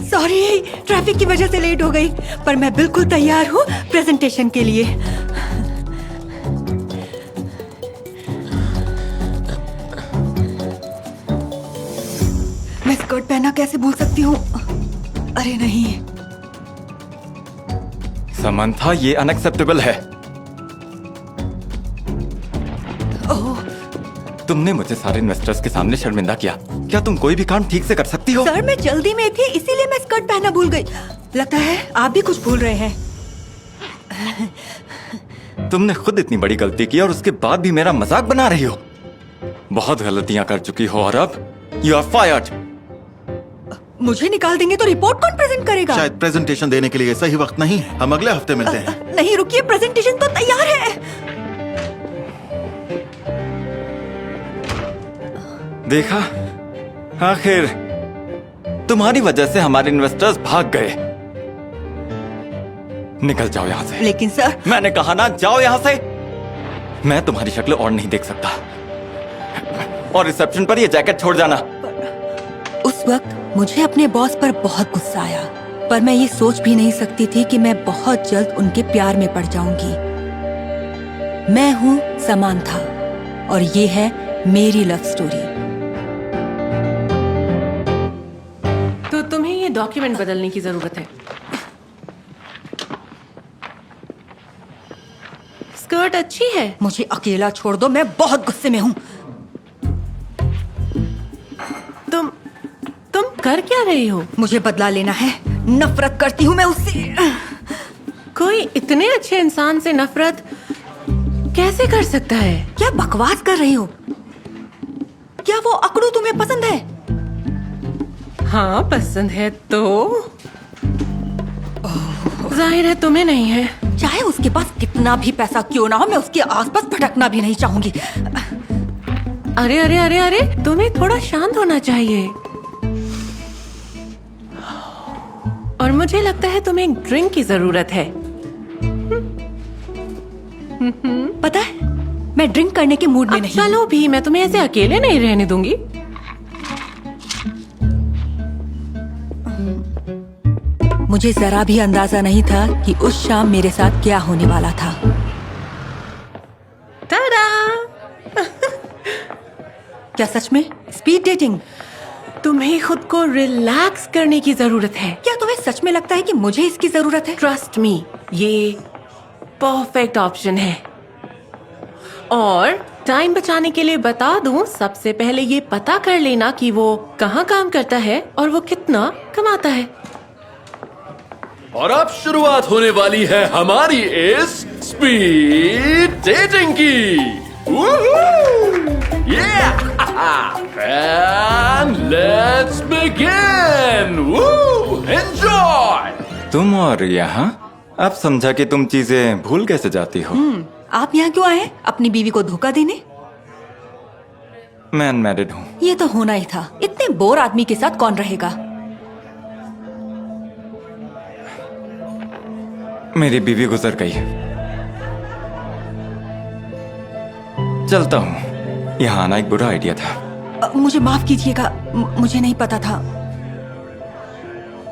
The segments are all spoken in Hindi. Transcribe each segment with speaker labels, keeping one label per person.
Speaker 1: सॉरी, ट्रैफिक की वजह से लेट हो गई, पर मैं बिल्कुल तैयार हूँ प्रेजेंटेशन के लिए। मैं स्कर्ट पहना कैसे भूल सकती हूँ? अरे नहीं
Speaker 2: समंथा, ये अनएक्सेप्टेबल है।
Speaker 1: ओह
Speaker 2: तुमने मुझे सारे इन्वेस्टर्स के सामने शर्मिंदा किया। क्या तुम कोई भी काम ठीक से कर सकती हो?
Speaker 1: सर, मैं जल्दी में थी इसीलिए मैं स्कर्ट पहना भूल गई। लगता है आप भी कुछ भूल रहे हैं।
Speaker 2: तुमने खुद इतनी बड़ी गलती की और उसके बाद भी मेरा मजाक बना रही हो। बहुत गलतियां कर चुकी हो और अब यू आर फायर्ड।
Speaker 1: मुझे निकाल देंगे तो रिपोर्ट कौन प्रेजेंट करेगा?
Speaker 3: शायद प्रेजेंटेशन देने के लिए सही वक्त नहीं है। हम अगले हफ्ते मिलते हैं।
Speaker 1: नहीं रुकिए, प्रेजेंटेशन तो तैयार है।
Speaker 2: देखा, आखिर तुम्हारी वजह से हमारे इन्वेस्टर्स भाग गए। निकल जाओ यहाँ से।
Speaker 1: लेकिन सर,
Speaker 2: मैंने कहा ना, जाओ यहाँ से। मैं तुम्हारी शक्ल और नहीं देख सकता। और रिसेप्शन पर ये जैकेट छोड़ जाना।
Speaker 1: उस वक्त मुझे अपने बॉस पर बहुत गुस्सा आया, पर मैं ये सोच भी नहीं सकती थी कि मैं बहुत जल्द उनके प्यार में पड़ जाऊंगी। मैं हूँ समांथा और ये है मेरी लव स्टोरी।
Speaker 4: तो तुम्हें ये डॉक्यूमेंट बदलने की जरूरत है। स्कर्ट अच्छी है।
Speaker 1: मुझे अकेला छोड़ दो, मैं बहुत गुस्से में हूँ।
Speaker 4: तुम कर क्या रही हो?
Speaker 1: मुझे बदला लेना है। नफरत करती हूँ मैं उससे।
Speaker 4: कोई इतने अच्छे इंसान से नफरत कैसे कर सकता है?
Speaker 1: क्या बकवास कर रही हो? क्या वो अकड़ू तुम्हें पसंद है?
Speaker 4: हाँ, पसंद है तो जाहिर है तुम्हें नहीं है।
Speaker 1: चाहे उसके पास कितना भी पैसा क्यों ना हो, मैं उसके आसपास भटकना भी नहीं चाहूंगी।
Speaker 4: अरे अरे अरे अरे, तुम्हें थोड़ा शांत होना चाहिए। और मुझे लगता है तुम्हें एक ड्रिंक की जरूरत है।
Speaker 1: पता है, मैं ड्रिंक करने के मूड में
Speaker 4: अब
Speaker 1: नहीं।
Speaker 4: चलो भी, मैं तुम्हें ऐसे अकेले नहीं रहने दूंगी।
Speaker 1: मुझे जरा भी अंदाजा नहीं था कि उस शाम मेरे साथ क्या होने वाला था।
Speaker 4: टाडा!
Speaker 1: क्या सच में स्पीड डेटिंग?
Speaker 4: तुम्हें खुद को रिलैक्स करने की जरूरत है।
Speaker 1: क्या तुम्हें सच में लगता है कि मुझे इसकी जरूरत है?
Speaker 4: ट्रस्ट मी, ये परफेक्ट ऑप्शन है। और टाइम बचाने के लिए बता दूं, सबसे पहले ये पता कर लेना कि वो कहाँ काम करता है और वो कितना कमाता है।
Speaker 5: और अब शुरुआत होने वाली है हमारी इस स्पीड डेटिंग की। Yeah! And let's begin! Woo! Enjoy!
Speaker 2: तुम और यहाँ? अब समझा कि तुम चीजें भूल कैसे जाती हो।
Speaker 1: आप यहाँ क्यों आए? अपनी बीवी को धोखा देने?
Speaker 2: मैं अनमैरिड हूँ।
Speaker 1: ये तो होना ही था। इतने बोर आदमी के साथ कौन रहेगा?
Speaker 2: मेरी बीवी गुजर गई। चलता हूँ। यहाँ आना एक बुरा आइडिया था।
Speaker 1: मुझे माफ कीजिएगा, मुझे नहीं पता था।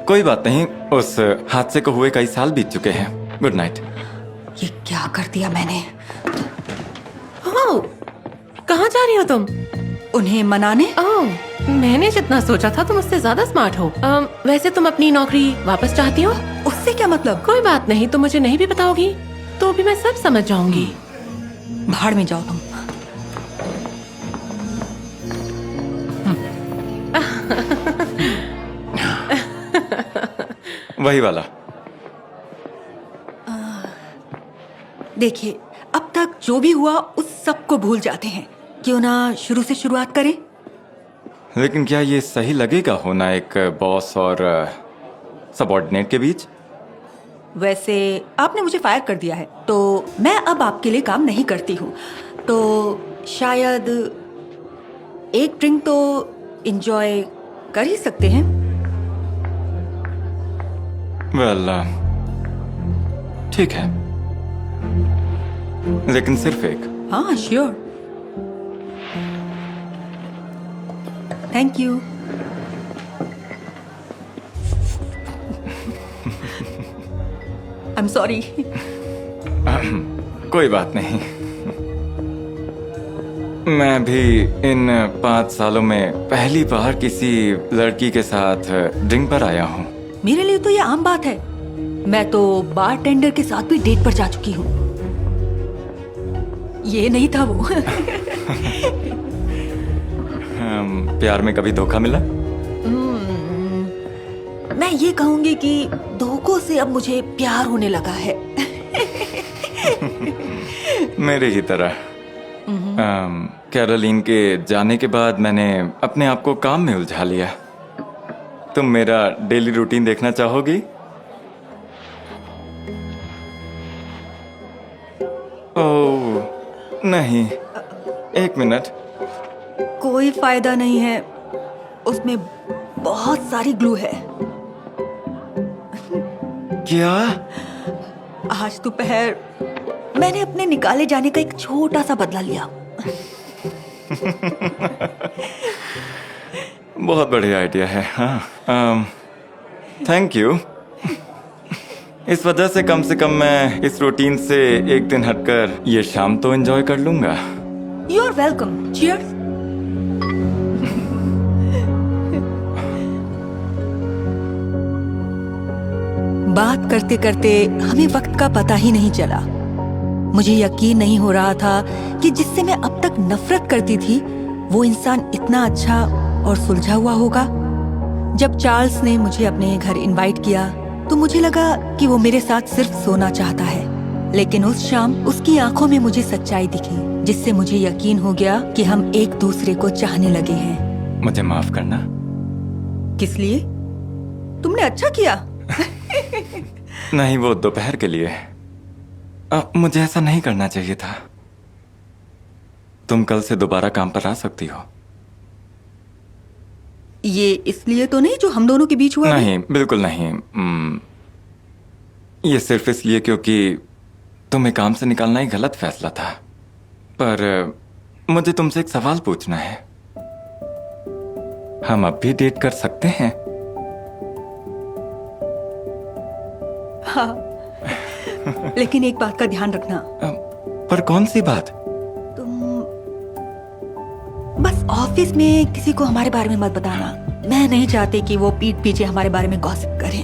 Speaker 2: कोई बात नहीं, उस हादसे को हुए कई साल बीत चुके हैं। Good night.
Speaker 1: ये क्या कर दिया मैंने?
Speaker 4: ओह, कहाँ जा रही हो तुम?
Speaker 1: उन्हें मनाने।
Speaker 4: ओह, मैंने जितना सोचा था तुम उससे ज्यादा स्मार्ट हो। वैसे तुम अपनी नौकरी वापस चाहती हो?
Speaker 1: उससे क्या मतलब?
Speaker 4: कोई बात नहीं, तुम मुझे नहीं भी बताओगी तो भी मैं सब समझ जाऊंगी।
Speaker 1: भाड़ में जाओ तुम।
Speaker 2: वही वाला।
Speaker 1: देखिए, अब तक जो भी हुआ उस सब को भूल जाते हैं। क्यों ना शुरू से शुरुआत करें?
Speaker 2: लेकिन क्या ये सही लगेगा होना एक बॉस और सबऑर्डिनेट के बीच?
Speaker 1: वैसे आपने मुझे फायर कर दिया है, तो मैं अब आपके लिए काम नहीं करती हूँ। तो शायद एक ड्रिंक तो एंजॉय कर ही सकते हैं।
Speaker 2: वेल, ठीक है, लेकिन सिर्फ एक।
Speaker 1: हाँ, sure. Thank you. I am sorry.
Speaker 2: कोई बात नहीं। मैं भी इन 5 सालों में पहली बार किसी लड़की के साथ ड्रिंक पर आया हूँ।
Speaker 1: मेरे लिए तो ये आम बात है। मैं तो बार टेंडर के साथ भी डेट पर जा चुकी हूँ। ये नहीं था वो।
Speaker 2: प्यार में कभी धोखा मिला?
Speaker 1: मैं ये कहूंगी कि धोखों से अब मुझे प्यार होने लगा है।
Speaker 2: मेरे ही तरह। कैरोलिन के जाने के बाद मैंने अपने आप को काम में उलझा लिया। तुम मेरा डेली रूटीन देखना चाहोगी? ओह नहीं, 1 मिनट।
Speaker 1: कोई फायदा नहीं है, उसमें बहुत सारी ग्लू है।
Speaker 2: क्या?
Speaker 1: आज दोपहर मैंने अपने निकाले जाने का एक छोटा सा बदला लिया।
Speaker 2: बहुत बढ़िया आइडिया है। हाँ, थैंक यू। इस वजह से कम मैं इस रूटीन से एक दिन हटकर ये शाम तो एंजॉय कर लूंगा।
Speaker 1: You are welcome. चीयर्स। बात करते करते हमें वक्त का पता ही नहीं चला। मुझे यकीन नहीं हो रहा था कि जिससे मैं अब तक नफरत करती थी वो इंसान इतना अच्छा और सुलझा हुआ होगा। जब चार्ल्स ने मुझे अपने घर इनवाइट किया तो मुझे लगा कि वो मेरे साथ सिर्फ सोना चाहता है, लेकिन उस शाम उसकी आंखों में मुझे सच्चाई दिखी, जिससे मुझे यकीन हो गया कि हम एक दूसरे को चाहने लगे हैं।
Speaker 2: मुझे माफ करना।
Speaker 1: किस लिए? तुमने अच्छा किया।
Speaker 2: नहीं, वो दोपहर के लिए। मुझे ऐसा नहीं करना चाहिए था। तुम कल से दोबारा काम पर आ सकती हो।
Speaker 1: ये इसलिए तो नहीं जो हम दोनों के बीच हुआ?
Speaker 2: नहीं, बिल्कुल नहीं। ये सिर्फ इसलिए क्योंकि तुम्हें काम से निकालना ही गलत फैसला था। पर मुझे तुमसे एक सवाल पूछना है। हम अब भी डेट कर सकते हैं?
Speaker 1: हाँ। लेकिन एक बात का ध्यान रखना।
Speaker 2: पर कौन सी बात?
Speaker 1: तुम बस ऑफिस में किसी को हमारे बारे में मत बताना। मैं नहीं चाहती कि वो पीठ पीछे हमारे बारे में गॉसिप करें।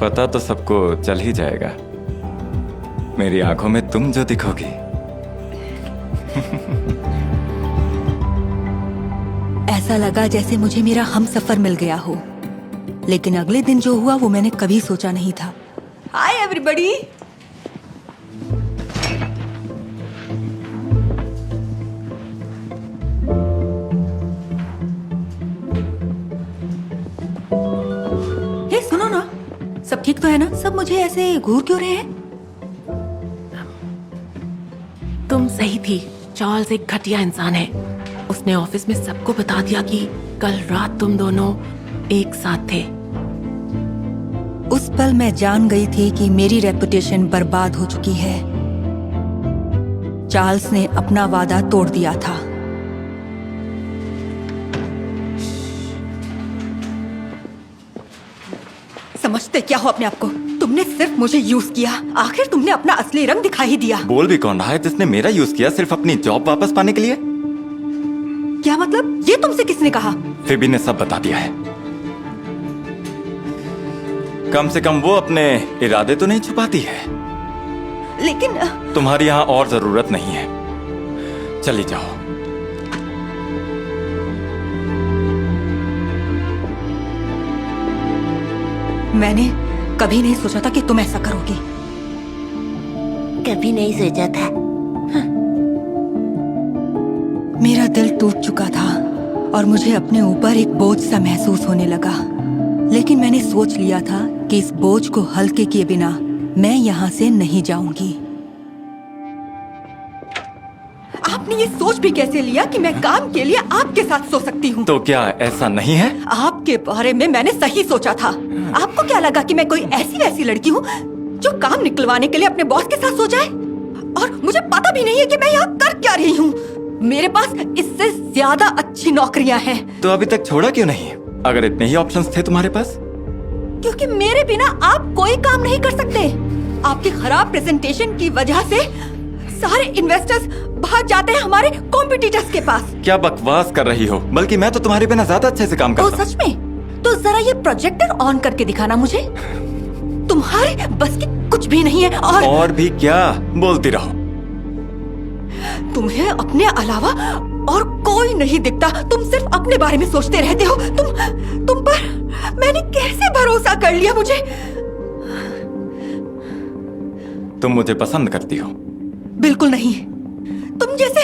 Speaker 2: पता तो सबको चल ही जाएगा। मेरी आंखों में तुम जो दिखोगी।
Speaker 1: ऐसा लगा जैसे मुझे मेरा हमसफर मिल गया हो, लेकिन अगले दिन जो हुआ वो मैंने कभी सोचा नहीं था। Hi everybody. हे सुनो ना, सब ठीक तो है ना? सब मुझे ऐसे घूर क्यों रहे हैं?
Speaker 4: तुम सही थी। चार्ल्स एक घटिया इंसान है। उसने ऑफिस में सबको बता दिया कि कल रात तुम दोनों एक साथ थे।
Speaker 1: उस पल मैं जान गई थी कि मेरी रेपुटेशन बर्बाद हो चुकी है। चार्ल्स ने अपना वादा तोड़ दिया था। समझते क्या हो अपने आप को? तुमने सिर्फ मुझे यूज किया। आखिर तुमने अपना असली रंग दिखा ही दिया।
Speaker 2: बोल भी कौन रहा है जिसने मेरा यूज किया सिर्फ अपनी जॉब वापस पाने के लिए?
Speaker 1: क्या मतलब? ये तुमसे किसने कहा?
Speaker 2: फिबी ने सब बता दिया है। कम से कम वो अपने इरादे तो नहीं छुपाती है।
Speaker 1: लेकिन
Speaker 2: तुम्हारी यहां और जरूरत नहीं है। चली जाओ।
Speaker 1: मैंने कभी नहीं सोचा था कि तुम ऐसा करोगी।
Speaker 6: कभी नहीं सोचा था।
Speaker 1: मेरा दिल टूट चुका था और मुझे अपने ऊपर एक बोझ सा महसूस होने लगा। लेकिन मैंने सोच लिया था कि इस बोझ को हल्के किए बिना मैं यहाँ से नहीं जाऊंगी। आपने ये सोच भी कैसे लिया कि मैं काम के लिए आपके साथ सो सकती हूँ?
Speaker 2: तो क्या ऐसा नहीं है?
Speaker 1: आपके बारे में मैंने सही सोचा था। आपको क्या लगा कि मैं कोई ऐसी वैसी लड़की हूँ जो काम निकलवाने के लिए अपने बॉस के साथ सो जाए? और मुझे पता भी नहीं है कि मैं यहाँ कर क्या रही हूँ। मेरे पास इससे ज्यादा अच्छी नौकरियाँ हैं।
Speaker 2: तो अभी तक छोड़ा क्यों नहीं, अगर इतने ही ऑप्शंस थे तुम्हारे पास?
Speaker 1: क्योंकि मेरे बिना आप कोई काम नहीं कर सकते। आपके खराब प्रेजेंटेशन की वजह से सारे इन्वेस्टर्स भाग जाते हैं हमारे कॉम्पिटिटर्स के पास।
Speaker 2: क्या बकवास कर रही हो? बल्कि मैं तो तुम्हारे बिना ज्यादा अच्छे से काम
Speaker 1: तो
Speaker 2: करता हूँ।
Speaker 1: सच में? तो जरा ये प्रोजेक्टर ऑन करके दिखाना मुझे। तुम्हारे बस की कुछ भी नहीं है।
Speaker 2: और भी क्या? बोलती रहो।
Speaker 1: तुम्हें अपने अलावा और कोई नहीं दिखता। तुम सिर्फ अपने बारे में सोचते रहते हो। तुम पर मैंने कैसे भरोसा कर लिया मुझे?
Speaker 2: तुम मुझे पसंद करती हो?
Speaker 1: बिल्कुल नहीं। तुम जैसे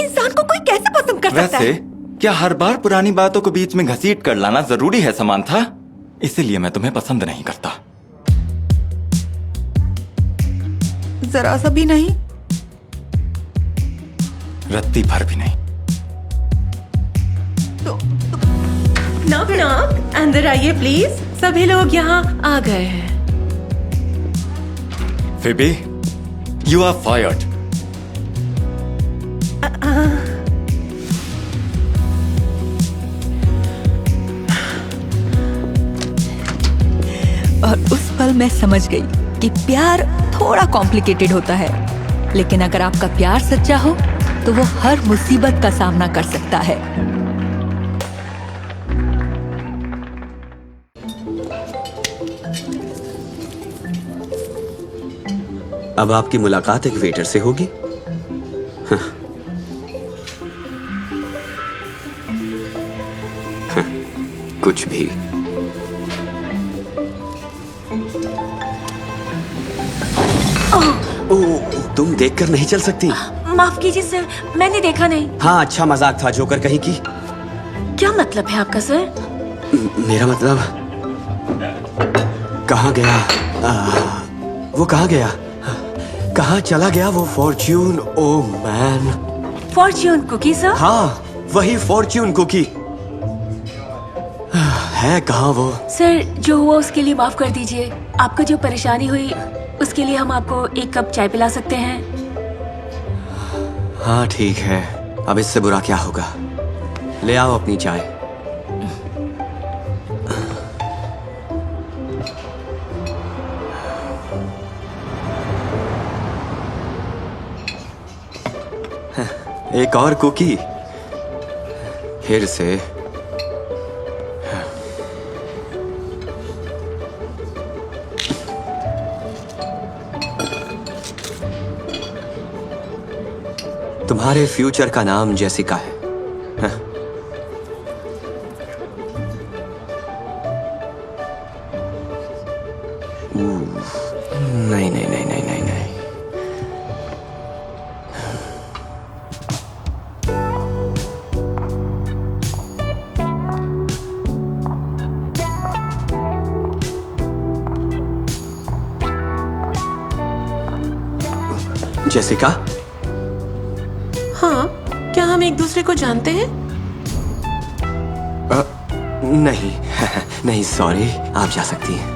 Speaker 1: इंसान को कोई कैसे पसंद कर सकता है?
Speaker 2: वैसे क्या हर बार पुरानी बातों को बीच में घसीट कर लाना जरूरी है समांथा? इसीलिए मैं तुम्हें पसंद नहीं करता।
Speaker 1: जरा सा भी नहीं।
Speaker 2: रत्ती भर भी नहीं।
Speaker 4: नॉक नॉक, अंदर आइए प्लीज। सभी लोग यहाँ आ गए हैं।
Speaker 2: Phoebe, you are fired.
Speaker 1: और उस पल मैं समझ गई कि प्यार थोड़ा कॉम्प्लिकेटेड होता है, लेकिन अगर आपका प्यार सच्चा हो तो वो हर मुसीबत का सामना कर सकता है।
Speaker 6: अब आपकी मुलाकात एक वेटर से होगी। कुछ भी। तुम देखकर नहीं चल सकती?
Speaker 7: माफ कीजिए सर, मैंने देखा नहीं।
Speaker 6: हाँ, अच्छा मजाक था जोकर कहीं की।
Speaker 7: क्या मतलब है आपका सर?
Speaker 6: मेरा मतलब कहाँ गया? वो कहाँ गया? कहाँ चला गया वो fortune? Oh man,
Speaker 7: fortune cookie sir?
Speaker 6: हाँ वही फॉर्च्यून कुकी। है कहाँ वो?
Speaker 7: सर जो हुआ उसके लिए माफ कर दीजिए। आपको जो परेशानी हुई उसके लिए हम आपको एक कप चाय पिला सकते हैं।
Speaker 6: हाँ ठीक है, अब इससे बुरा क्या होगा। ले आओ अपनी चाय। एक और कुकी फिर से। तुम्हारे फ्यूचर का नाम जेसिका है। नहीं नहीं नहीं नहीं नहीं नहीं। जेसिका,
Speaker 4: हाँ, क्या हम एक दूसरे को जानते हैं?
Speaker 6: नहीं नहीं सॉरी, आप जा सकती हैं।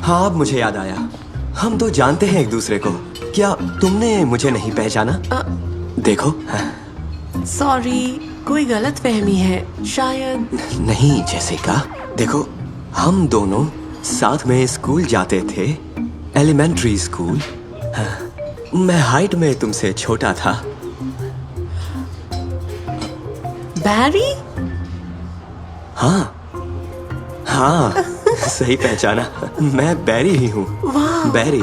Speaker 6: हाँ, अब मुझे याद आया, हम तो जानते हैं एक दूसरे को। क्या तुमने मुझे नहीं पहचाना? देखो।
Speaker 4: सॉरी, कोई गलत फहमी है शायद।
Speaker 6: नहीं जेसिका, देखो हम दोनों साथ में स्कूल जाते थे, एलिमेंट्री स्कूल। मैं हाइट में तुमसे छोटा था।
Speaker 4: बैरी?
Speaker 6: हाँ हाँ, सही पहचाना, मैं बैरी ही हूँ। बैरी,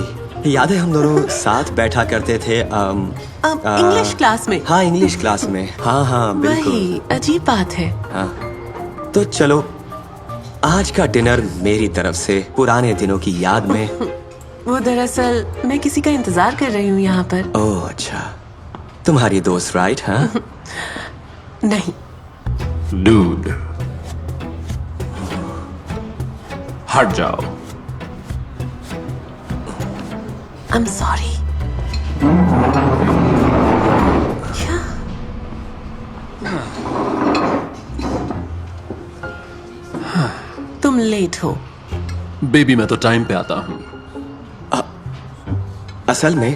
Speaker 6: याद है हम दोनों साथ बैठा करते थे
Speaker 4: इंग्लिश क्लास में?
Speaker 6: हाँ इंग्लिश क्लास में। हाँ हाँ बिल्कुल।
Speaker 4: वही, अजीब बात है।
Speaker 6: हाँ, तो चलो आज का डिनर मेरी तरफ से पुराने दिनों की याद में।
Speaker 4: वो दरअसल मैं किसी का इंतजार कर रही हूँ यहाँ पर।
Speaker 6: ओह अच्छा, तुम्हारी दोस्त राइट? हाँ
Speaker 4: नहीं।
Speaker 5: डूड, हट जाओ।
Speaker 4: I'm sorry। क्या? तुम तुम लेट हो।
Speaker 5: बेबी मैं तो टाइम पे आता हूँ।
Speaker 6: असल में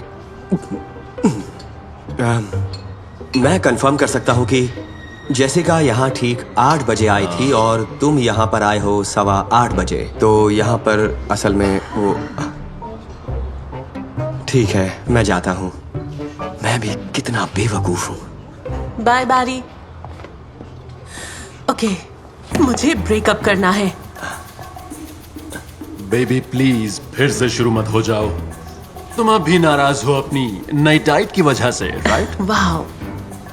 Speaker 6: मैं कंफर्म कर सकता हूँ कि जेसिका यहाँ ठीक 8 बजे आई थी और तुम यहाँ पर आए हो 8:15 बजे। तो यहाँ पर असल में वो ठीक है, मैं जाता हूँ। मैं भी कितना बेवकूफ हूँ।
Speaker 4: बाय बारी। ओके, मुझे ब्रेकअप करना है।
Speaker 5: बेबी प्लीज फिर से शुरू मत हो जाओ। तुम अभी नाराज हो अपनी नई डाइट की वजह से, राइट?
Speaker 4: वाह,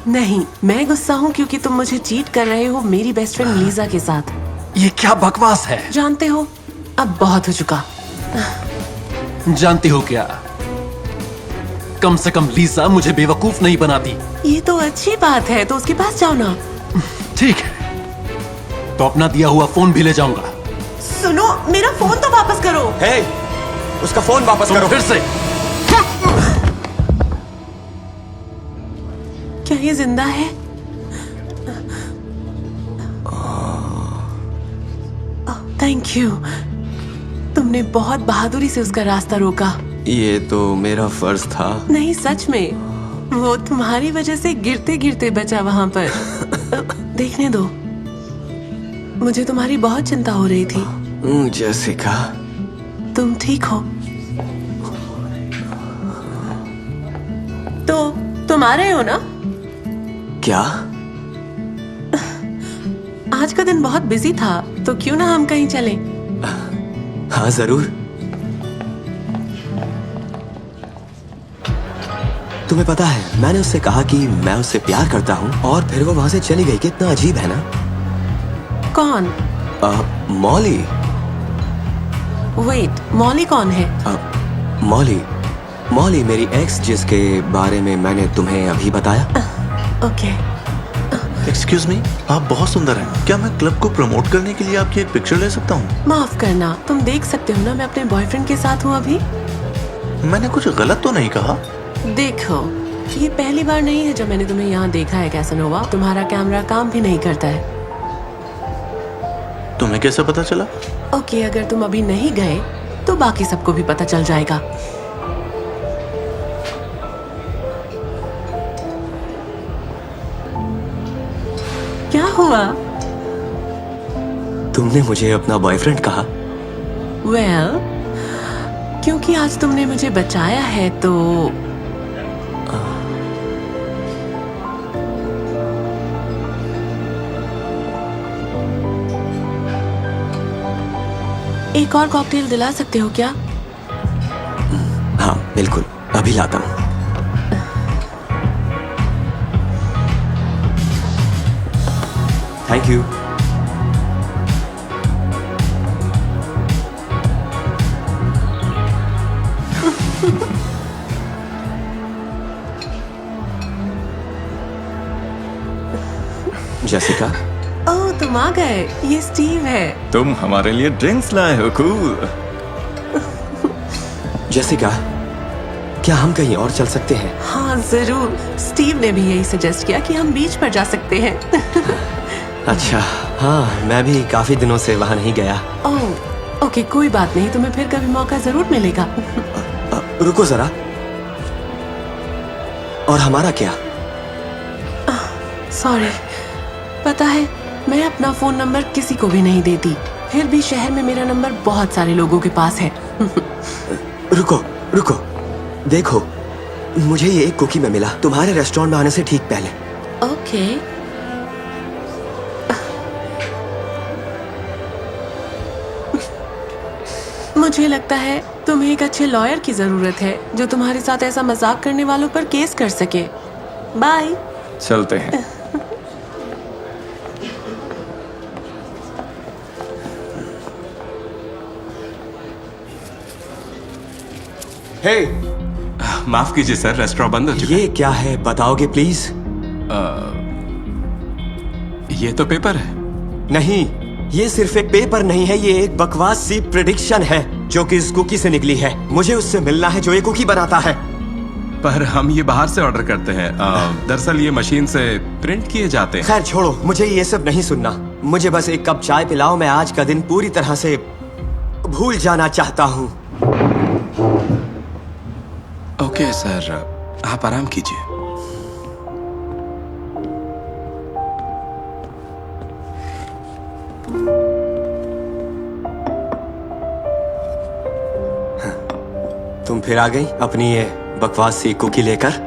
Speaker 4: नहीं, मैं गुस्सा हूँ क्योंकि तुम मुझे चीट कर रहे हो मेरी बेस्ट फ्रेंड लीजा के साथ।
Speaker 5: ये क्या बकवास है?
Speaker 4: जानते हो, अब बहुत हो चुका।
Speaker 5: जानती हो क्या, कम से कम लीजा मुझे बेवकूफ नहीं बनाती।
Speaker 4: ये तो अच्छी बात है, तो उसके पास जाओ ना।
Speaker 5: ठीक है, तो अपना दिया हुआ फोन भी ले जाऊंगा।
Speaker 4: सुनो, मेरा फोन तो वापस करो।
Speaker 6: हे, उसका फोन वापस
Speaker 5: तुम
Speaker 6: करो।
Speaker 5: फिर से।
Speaker 4: क्या ये जिंदा है? थैंक यू, तुमने बहुत बहादुरी से उसका रास्ता रोका।
Speaker 6: ये तो मेरा फर्ज था।
Speaker 4: नहीं, सच में, वो तुम्हारी वजह से गिरते गिरते बचा वहां पर। देखने दो, मुझे तुम्हारी बहुत चिंता हो रही थी।
Speaker 6: जेसिका,
Speaker 4: तुम ठीक हो? तो तुम आ रहे हो ना?
Speaker 6: क्या?
Speaker 4: आज का दिन बहुत बिजी था, तो क्यों ना हम कहीं चलें?
Speaker 6: हाँ जरूर। तुम्हें पता है, मैंने उससे कहा कि मैं उससे प्यार करता हूँ और फिर वो वहां से चली गई। कितना अजीब है ना?
Speaker 4: कौन?
Speaker 6: मॉली।
Speaker 4: वेट, मॉली कौन है?
Speaker 6: मॉली मेरी एक्स, जिसके बारे में मैंने तुम्हें अभी बताया।
Speaker 4: ओके।
Speaker 3: एक्सक्यूज मी, आप बहुत सुंदर हैं। क्या मैं क्लब को प्रमोट करने के लिए आपकी एक पिक्चर ले सकता हूँ?
Speaker 4: माफ करना, तुम देख सकते हो ना मैं अपने बॉयफ्रेंड के साथ हूँ अभी।
Speaker 3: मैंने कुछ गलत तो नहीं कहा?
Speaker 4: देखो, ये पहली बार नहीं है जब मैंने तुम्हें यहाँ देखा है कैसनोवा। तुम्हारा कैमरा काम भी नहीं करता है।
Speaker 3: तुम्हें कैसे पता चला?
Speaker 4: ओके, अगर तुम अभी नहीं गए तो बाकी सबको भी पता चल जाएगा। क्या हुआ?
Speaker 6: तुमने मुझे अपना बॉयफ्रेंड कहा?
Speaker 4: वेल, क्योंकि आज तुमने मुझे बचाया है तो एक और कॉकटेल दिला सकते हो क्या?
Speaker 6: हाँ बिल्कुल, अभी लाता हूँ। Thank you. जेसिका,
Speaker 4: ओह, तुम आ गए। ये स्टीव है।
Speaker 2: तुम हमारे लिए ड्रिंक्स लाए हो, कूल।
Speaker 6: जेसिका, क्या हम कहीं और चल सकते हैं?
Speaker 4: हाँ जरूर, स्टीव ने भी यही सजेस्ट किया कि हम बीच पर जा सकते हैं।
Speaker 6: अच्छा, हाँ, मैं भी काफी दिनों से वहाँ नहीं गया।
Speaker 4: ओह, ओके, कोई बात नहीं, तुम्हें फिर कभी मौका जरूर मिलेगा।
Speaker 6: रुको जरा, और हमारा क्या?
Speaker 4: सॉरी, पता है मैं अपना फोन नंबर किसी को भी नहीं देती, फिर भी शहर में मेरा नंबर बहुत सारे लोगों के पास है।
Speaker 6: रुको रुको, देखो, मुझे ये एक कुकी में मिला तुम्हारे रेस्टोरेंट में आने से ठीक पहले।
Speaker 4: ओके। मुझे लगता है तुम्हें एक अच्छे लॉयर की जरूरत है जो तुम्हारे साथ ऐसा मजाक करने वालों पर केस कर सके। बाय।
Speaker 2: चलते हैं।
Speaker 6: हे,
Speaker 8: माफ कीजिए सर, रेस्टोरेंट बंद हो चुका
Speaker 6: ये क्या है, बताओगे प्लीज?
Speaker 8: है। ये तो पेपर है।
Speaker 6: नहीं, ये सिर्फ एक पेपर नहीं है, ये एक बकवास सी प्रेडिक्शन है जो कि इस कुकी से निकली है। मुझे उससे मिलना है जो ये कुकी बनाता है।
Speaker 8: पर हम ये बाहर से ऑर्डर करते हैं। दरअसल ये मशीन से प्रिंट किए जाते हैं।
Speaker 6: खैर छोड़ो, मुझे ये सब नहीं सुनना। मुझे बस एक कप चाय पिलाओ, मैं आज का दिन पूरी तरह से भूल जाना चाहता हूँ।
Speaker 8: ओके सर, आप आराम कीजिए।
Speaker 6: तुम फिर आ गई अपनी ये बकवास सी कुकी लेकर।